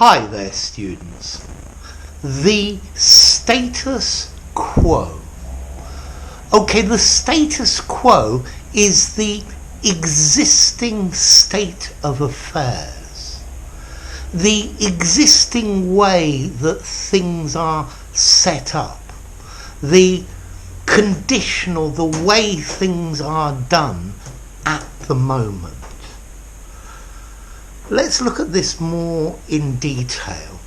Hi there, students. The status quo. Okay, the status quo is the existing state of affairs. The existing way that things are set up. The conditional, the way things are done at the moment. Let's look at this more in detail.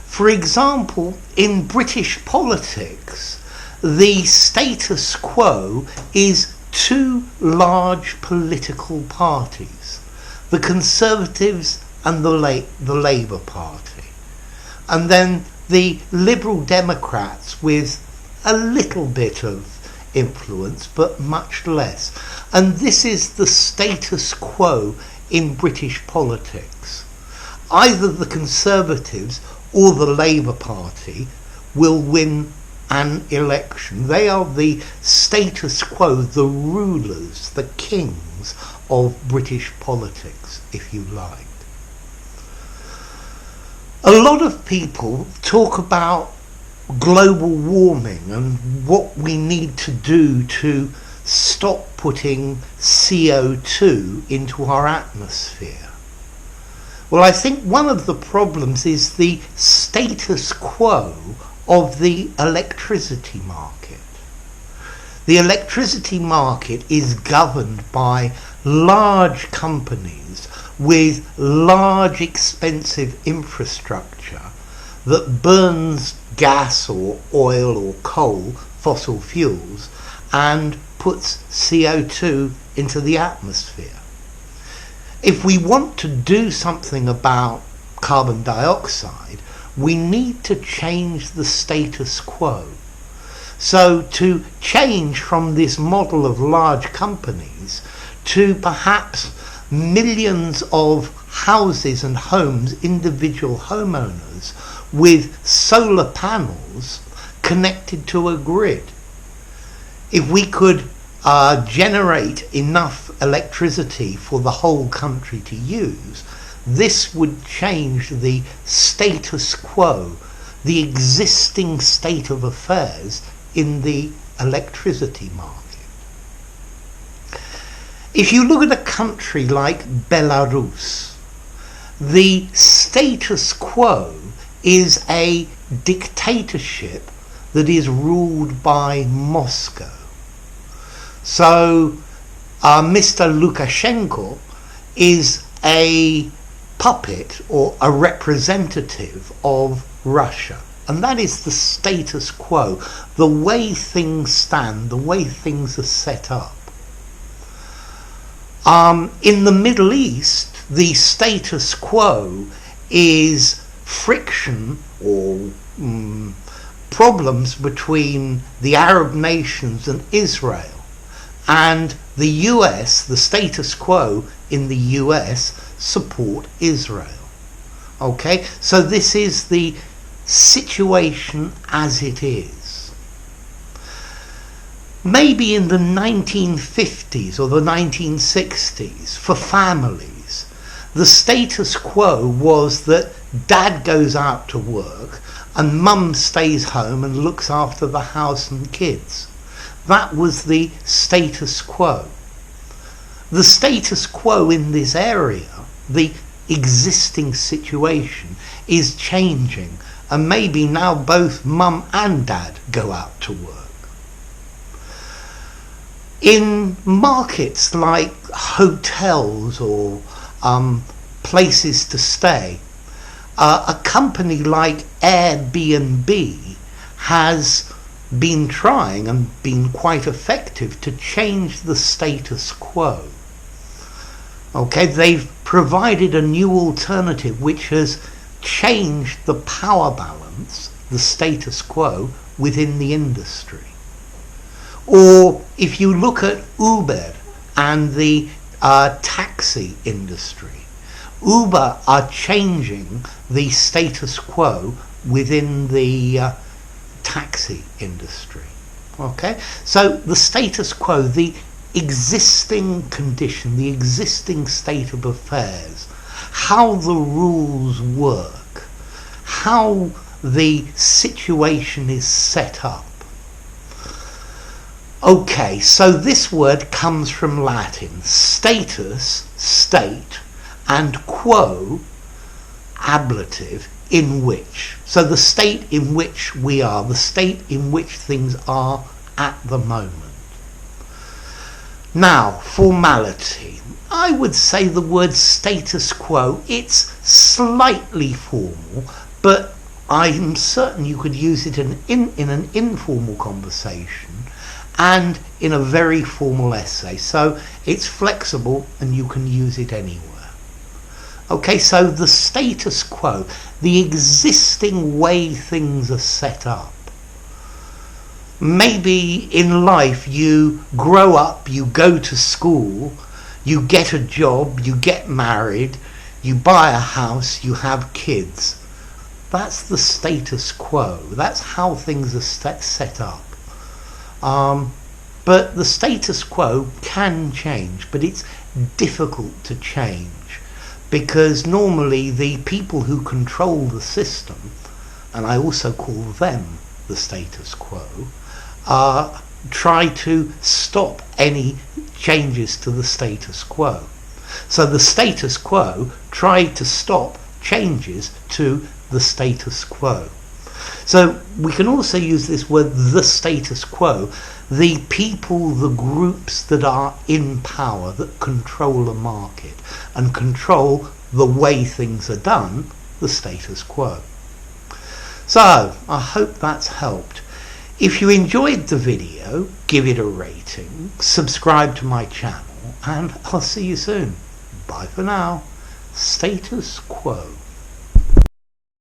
For example, in British politics, the status quo is two large political parties, the Conservatives and the Labour Party, and then the Liberal Democrats with a little bit of influence, but much less. And this is the status quo in British politics. Either the Conservatives or the Labour Party will win an election. They are the status quo, the rulers, the kings of British politics, if you like. A lot of people talk about global warming and what we need to do to stop putting CO2 into our atmosphere. Well, I think one of the problems is the status quo of the electricity market. The electricity market is governed by large companies with large expensive infrastructure that burns gas or oil or coal, fossil fuels, and puts CO2 into the atmosphere. If we want to do something about carbon dioxide, we need to change the status quo. So to change from this model of large companies to perhaps millions of houses and homes, individual homeowners with solar panels connected to a grid. If we could generate enough electricity for the whole country to use, this would change the status quo, the existing state of affairs in the electricity market. If you look at a country like Belarus, the status quo is a dictatorship that is ruled by Moscow. So Mr. Lukashenko is a puppet or a representative of Russia. And that is the status quo, the way things stand, the way things are set up. In the Middle East, the status quo is friction or problems between the Arab nations and Israel. And the US, the status quo in the US, support Israel. Okay, so this is the situation as it is. Maybe in the 1950s or the 1960s, for families, the status quo was that dad goes out to work and mum stays home and looks after the house and kids. That was the status quo. The status quo in this area, the existing situation, is changing, and maybe now both mum and dad go out to work. In markets like hotels or places to stay, a company like Airbnb has been trying and been quite effective to change the status quo. Okay, they've provided a new alternative which has changed the power balance, the status quo, within the industry. Or if you look at Uber and the taxi industry, Uber are changing the status quo within the taxi industry. Okay, so the status quo, the existing condition, the existing state of affairs, how the rules work, how the situation is set up. Okay, so this word comes from Latin: status, state, and quo, ablative, in which. So the state in which we are, the state in which things are at the moment. Now, formality. I would say the word status quo, it's slightly formal, but I'm certain you could use it in an informal conversation and in a very formal essay. So it's flexible and you can use it anywhere. Okay, so the status quo, the existing way things are set up. Maybe in life you grow up, you go to school, you get a job, you get married, you buy a house, you have kids. That's the status quo. That's how things are set up. But the status quo can change, but it's difficult to change because normally the people who control the system, and I also call them the status quo, try to stop any changes to the status quo. So the status quo tried to stop changes to the status quo. So we can also use this word, the status quo, the people, the groups that are in power, that control the market and control the way things are done, the status quo. So I hope that's helped. If you enjoyed the video, give it a rating, subscribe to my channel, and I'll see you soon. Bye for now. Status quo.